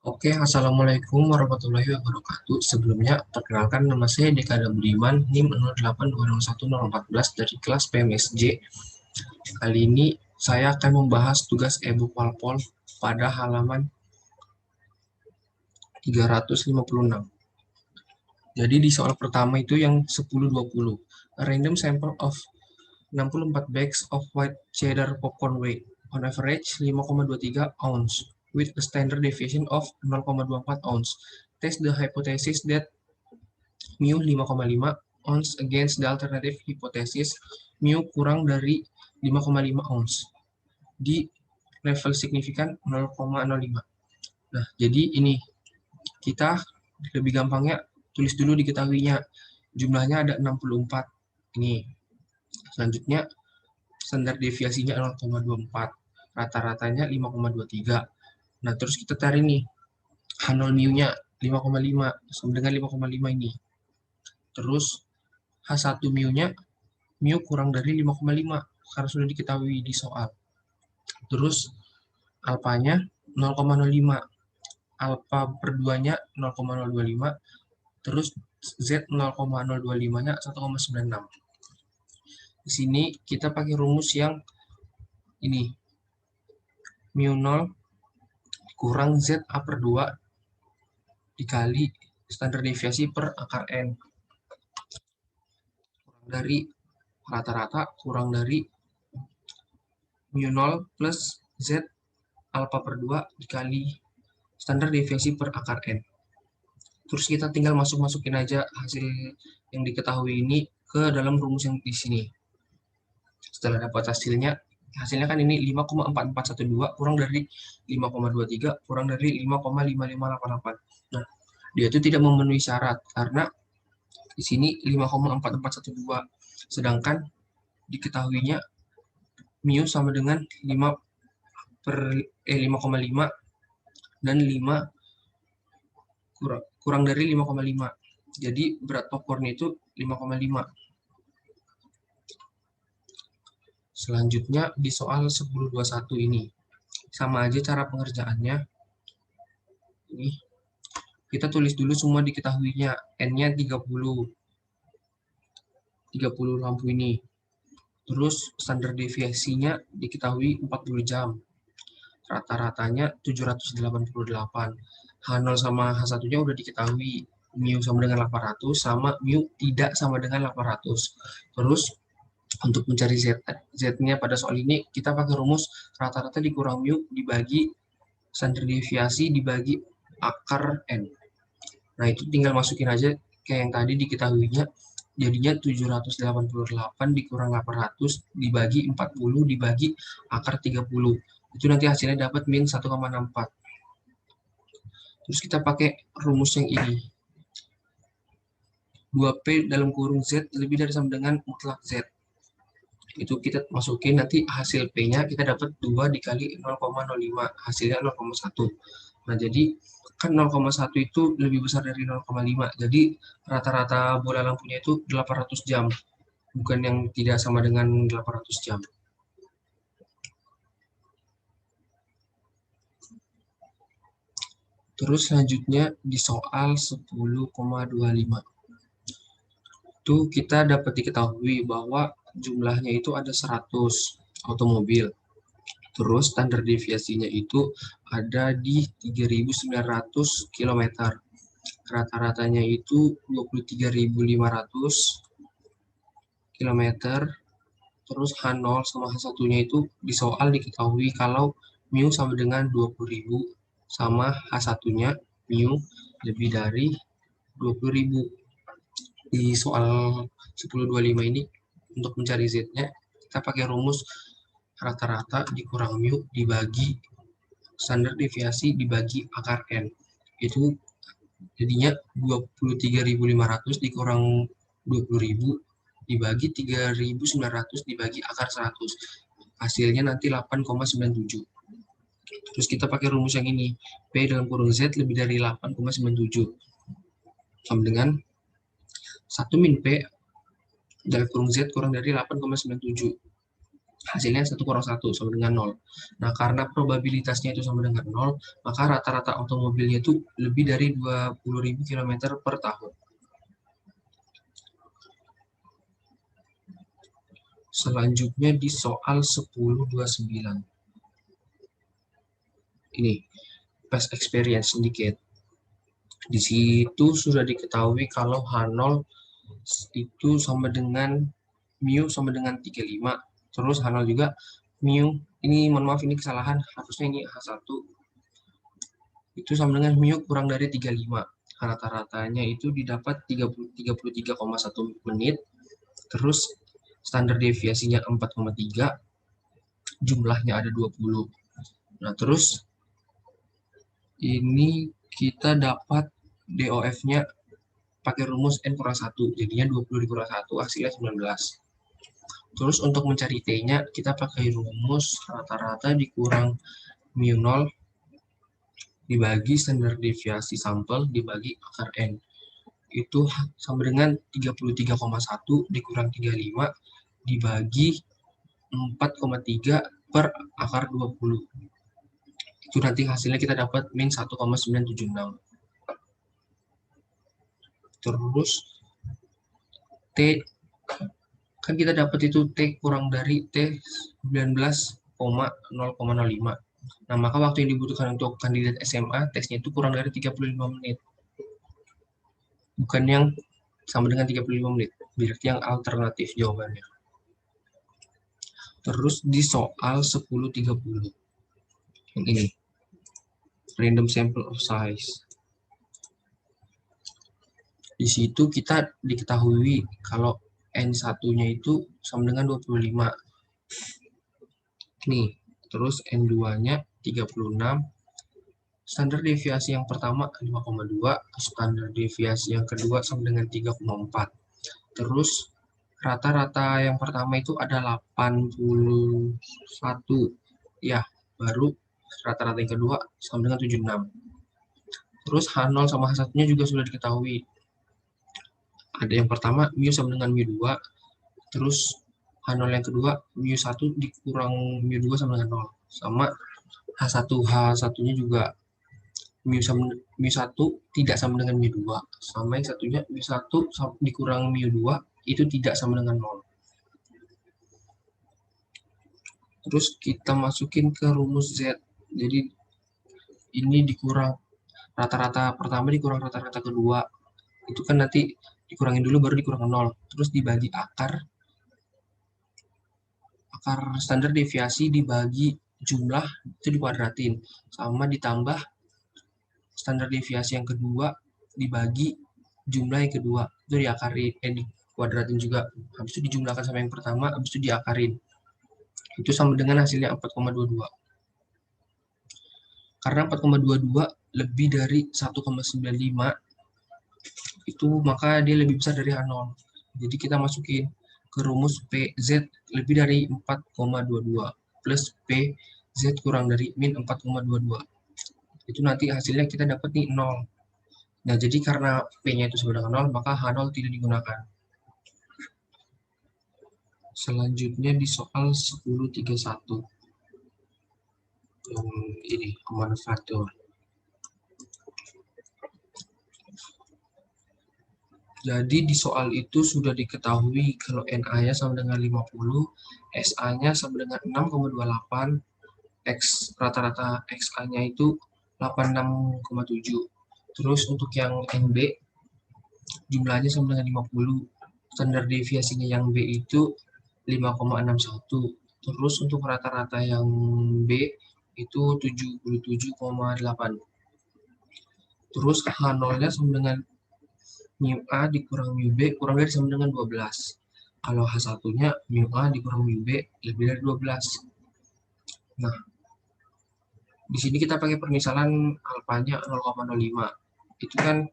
Oke, Assalamualaikum warahmatullahi wabarakatuh. Sebelumnya, perkenalkan nama saya Dekada Budiman, NIM 08201014 dari kelas PMSJ. Kali ini saya akan membahas tugas e-book Walpol pada halaman 356. Jadi di soal pertama itu yang 10-20. A random sample of 64 bags of white cheddar popcorn weight on average 5,23 ounce with a standard deviation of 0,24 ounce. Test the hypothesis that mu 5,5 ounce against the alternative hypothesis mu kurang dari 5,5 ounce di level signifikan 0,05. Nah, jadi ini kita lebih gampangnya tulis dulu diketahuinya. Jumlahnya ada 64. Ini. Selanjutnya standar deviasinya 0,24. Rata-ratanya 5,23. Nah, terus kita cari nih H0 mu-nya 5,5 sama dengan 5,5 ini. Terus H1 mu-nya mu kurang dari 5,5 karena sudah diketahui di soal. Terus alfanya 0,05, alfa per 2-nya 0,025, terus Z 0,025-nya 1,96. Di sini kita pakai rumus yang ini, mu 0 kurang Z A per 2 dikali standar deviasi per akar N. Kurang dari rata-rata, kurang dari mu 0 plus Z alfa per 2 dikali standar deviasi per akar N. Terus kita tinggal masukin aja hasil yang diketahui ini ke dalam rumus yang di sini. Setelah dapat hasilnya kan ini 5,4412 kurang dari 5,23 kurang dari 5,5588. Nah, dia itu tidak memenuhi syarat karena di sini 5,4412, sedangkan diketahuinya mu sama dengan 5,5 dan 5 kurang dari 5,5. Jadi berat popcorn itu 5,5. Selanjutnya di soal 1021 ini. Sama aja cara pengerjaannya. Ini kita tulis dulu semua diketahuinya. N-nya 30 lampu ini. Terus standar deviasinya diketahui 40 jam. Rata-ratanya 788. H0 sama H1-nya udah diketahui. Mu sama dengan 800 sama mu tidak sama dengan 800. Terus untuk mencari Z-nya pada soal ini kita pakai rumus rata-rata dikurang mu dibagi standar deviasi dibagi akar N. Nah, itu tinggal masukin aja kayak yang tadi diketahuinya. Jadinya 788 dikurang 800 dibagi 40 dibagi akar 30. Itu nanti hasilnya dapat min 1,64. Terus kita pakai rumus yang ini. 2P dalam kurung Z lebih dari sama dengan mutlak Z. Itu kita masukin nanti hasil P-nya kita dapat 2 dikali 0,05, hasilnya 0,1. Nah, jadi kan 0,1 itu lebih besar dari 0,5. Jadi rata-rata bola lampunya itu 800 jam, bukan yang tidak sama dengan 800 jam. Terus selanjutnya di soal 10,25. Itu kita dapat diketahui bahwa jumlahnya itu ada 100 automobil. Terus standar deviasinya itu ada di 3.900 km. Rata-ratanya itu 23.500 km. Terus H0 sama H1-nya itu di soal diketahui kalau mu sama dengan 20.000 sama H1-nya mu lebih dari 20.000. Di soal 1025 ini untuk mencari Z-nya kita pakai rumus rata-rata dikurang mu dibagi standar deviasi dibagi akar N. Itu jadinya 23.500 dikurang 20.000 dibagi 3.900 dibagi akar 100. Hasilnya nanti 8,97. Terus kita pakai rumus yang ini. P dalam kurung Z lebih dari 8,97. Sama dengan 1 min P dalam kurung Z kurang dari 8,97. hasilnya 1 kurang 1 sama dengan 0. Nah, karena probabilitasnya itu sama dengan 0, maka rata-rata automobilnya itu lebih dari 20.000 km per tahun. Selanjutnya di soal 10.29. Ini, past experience sedikit. Di situ sudah diketahui kalau H0 itu sama dengan mu sama dengan 35. Terus H0 juga mu, ini mohon maaf ini kesalahan, harusnya ini H1 itu sama dengan mu kurang dari 35. Rata-ratanya itu didapat 33,1 menit. Terus standar deviasinya 4,3, jumlahnya ada 20. Nah, terus ini kita dapat DOF-nya pakai rumus N kurang 1, jadinya 20 dikurang 1, hasilnya 19. Terus untuk mencari T-nya, kita pakai rumus rata-rata dikurang mu 0 dibagi standar deviasi sampel dibagi akar N. Itu sama dengan 33,1 dikurang 35 dibagi 4,3 per akar 20. Itu nanti hasilnya kita dapat min 1,976. Terus T, kan kita dapat itu T kurang dari T 19,0,05. Nah, maka waktu yang dibutuhkan untuk kandidat SMA, tesnya itu kurang dari 35 menit. Bukan yang sama dengan 35 menit. Berarti yang alternatif jawabannya. Terus di soal 10.30. Yang ini. Random sample of size. Di situ kita diketahui kalau N1-nya itu sama dengan 25. Nih, terus N2-nya 36. Standar deviasi yang pertama 5,2, standar deviasi yang kedua sama dengan 3,4. Terus rata-rata yang pertama itu ada 81. Ya, baru rata-rata yang kedua sama dengan 76. Terus H0 sama H1-nya juga sudah diketahui. Ada yang pertama mu sama dengan mu 2, terus H0 yang kedua mu 1 dikurang mu 2 sama dengan 0, sama H1-nya juga mu 1 tidak sama dengan mu 2, sama yang satunya mu 1 dikurang mu 2 itu tidak sama dengan 0. Terus kita masukin ke rumus Z. Jadi ini dikurang rata-rata pertama dikurang rata-rata kedua. Itu kan nanti dikurangin dulu baru dikurang 0. Terus dibagi akar standar deviasi dibagi jumlah itu dikuadratin. Sama ditambah standar deviasi yang kedua dibagi jumlah yang kedua. Itu diakarin, dikuadratin juga. Habis itu dijumlahkan sama yang pertama, habis itu diakarin. Itu sama dengan hasilnya 4,22. Karena 4,22 lebih dari 1,95, itu maka dia lebih besar dari H0. Jadi kita masukin ke rumus PZ lebih dari 4,22 plus PZ kurang dari min 4,22. Itu nanti hasilnya kita dapat nih 0. Nah, jadi karena P-nya itu sama dengan 0, maka H0 tidak digunakan. Selanjutnya di soal 10.31. Ini, manufaktur. Jadi di soal itu sudah diketahui kalau NA-nya sama dengan 50, SA-nya sama dengan 6,28, rata-rata XA-nya itu 86,7. Terus untuk yang NB, jumlahnya sama dengan 50. Standar deviasinya yang B itu 5,61. Terus untuk rata-rata yang B itu 77,8. Terus H0-nya sama dengan mu A dikurang mu B kurang dari sama dengan 12. Kalau H1-nya mu A dikurang mu B lebih dari 12. Nah, di sini kita pakai permisalan alfanya 0,05. Itu kan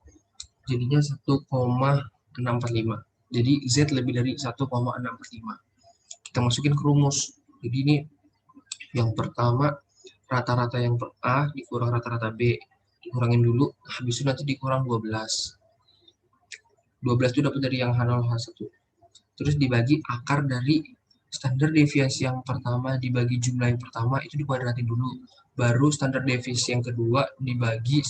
jadinya 1,645. Jadi Z lebih dari 1,645. Kita masukin ke rumus. Jadi ini yang pertama rata-rata yang A dikurang rata-rata B. Dikurangin dulu, habis itu nanti dikurang 12. 12 itu dapat dari yang H0, H1. Terus dibagi akar dari Standar deviasi yang pertama dibagi jumlah yang pertama itu dikuadratin dulu. Baru standar deviasi yang kedua dibagi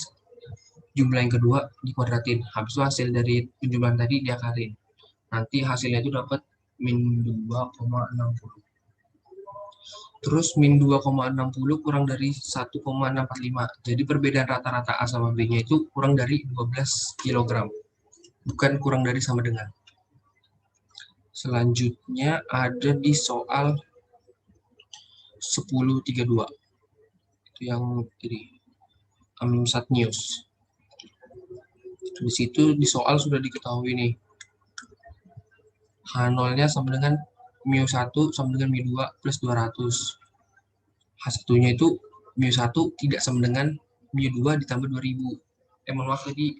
jumlah yang kedua dikuadratin. Habis itu hasil dari penjumlahan tadi diakalin. Nanti hasilnya itu dapat min 2,60. Terus min 2,60 kurang dari 1,645. Jadi perbedaan rata-rata A sama B-nya itu kurang dari 12 kg. Bukan kurang dari sama dengan. Selanjutnya ada di soal 1032. Itu yang ini. Amsat News. Di situ di soal sudah diketahui nih. H0-nya sama dengan mu1 sama dengan mu2 plus 200. H1-nya itu mu1 tidak sama dengan mu2 ditambah 2000. Maaf tadi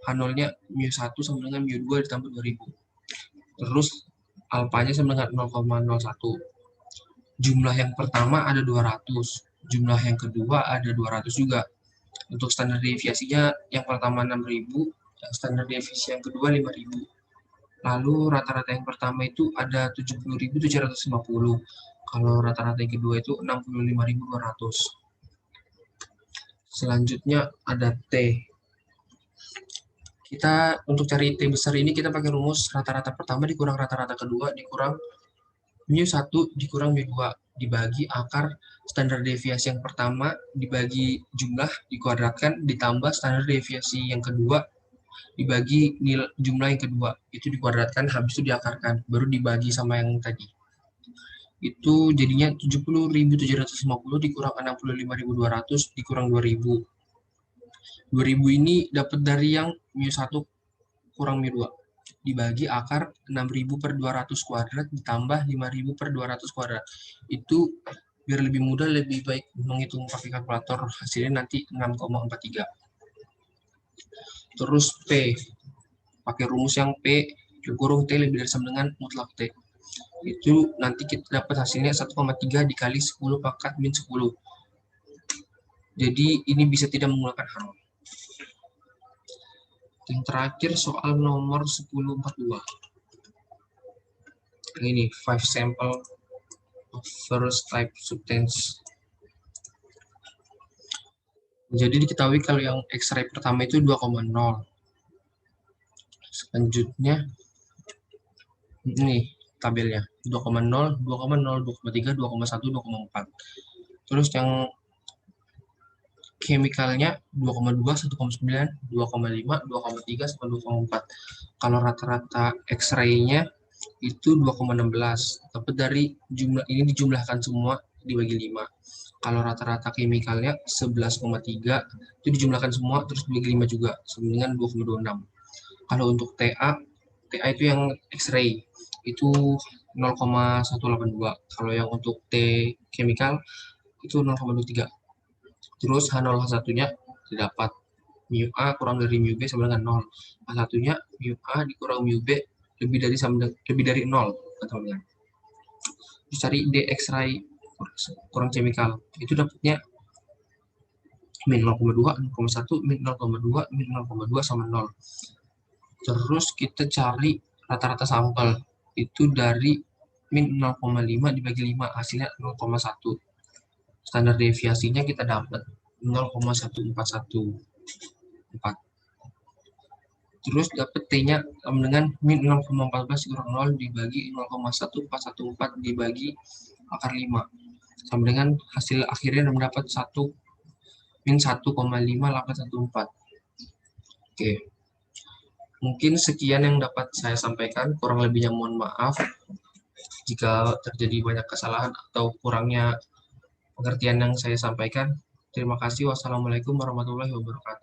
H0-nya mu1 sama dengan mu2 ditambah 2000. Terus alfanya sama dengan 0,01. Jumlah yang pertama ada 200. Jumlah yang kedua ada 200 juga. Untuk standar deviasinya yang pertama 6000, yang standar deviasi yang kedua 5000. Lalu rata-rata yang pertama itu ada 70.750. Kalau rata-rata yang kedua itu 65.200. Selanjutnya ada T. Kita untuk cari T besar ini kita pakai rumus rata-rata pertama dikurang rata-rata kedua dikurang mu1 dikurang mu2 dibagi akar standar deviasi yang pertama dibagi jumlah dikuadratkan ditambah standar deviasi yang kedua dibagi nilai jumlah yang kedua itu dikuadratkan habis itu diakarkan baru dibagi sama yang tadi itu jadinya 70.750 dikurang 65.200 dikurang 2000. 2000 ini dapat dari yang mu1 kurang mu2 dibagi akar 6000 per 200 kuadrat ditambah 5000 per 200 kuadrat. Itu biar lebih mudah lebih baik menghitung pakai kalkulator hasilnya nanti 6,43. Terus P pakai rumus yang P kurung T lebih dari sama dengan mutlak T. Itu nanti kita dapat hasilnya 1,3 dikali 10 pangkat min 10. Jadi ini bisa tidak menggunakan H0. Yang terakhir soal nomor 1042. Ini 5 sample of first type substance. Jadi diketahui kalau yang X-ray pertama itu 2,0. Selanjutnya ini tabelnya 2,0, 2,0, 2,3, 2,1, 2,4. Terus yang chemicalnya 2,2, 1,9, 2,5, 2,3, sama 2,4. Kalau rata-rata X-ray-nya itu 2,16. Tapi dari jumlah ini dijumlahkan semua dibagi 5. Kalau rata-rata chemicalnya 11,3 itu dijumlahkan semua terus dibagi 5 juga sama dengan 2,26. Kalau untuk TA itu yang X-ray itu 0,182. Kalau yang untuk T chemical itu 0,23. Terus H0H1-nya didapat mu A kurang dari mu B sama dengan 0. H1-nya mu A dikurang mu B lebih dari 0 katanya. Terus cari D X-ray kurang chemical. Itu dapatnya min 0,2, 0,1, min 0,2, min 0,2 sama 0. Terus kita cari rata-rata sampel. Itu dari min 0,5 dibagi 5 hasilnya 0,1. Standar deviasinya kita dapat 0,1414. Terus dapat T-nya sama dengan min 0,14 kurang 0 dibagi 0,1414 dibagi akar 5. Sama dengan hasil akhirnya mendapat 1 min 1,5814. Oke. Mungkin sekian yang dapat saya sampaikan. Kurang lebihnya mohon maaf jika terjadi banyak kesalahan atau kurangnya pengertian yang saya sampaikan. Terima kasih. Wassalamualaikum warahmatullahi wabarakatuh.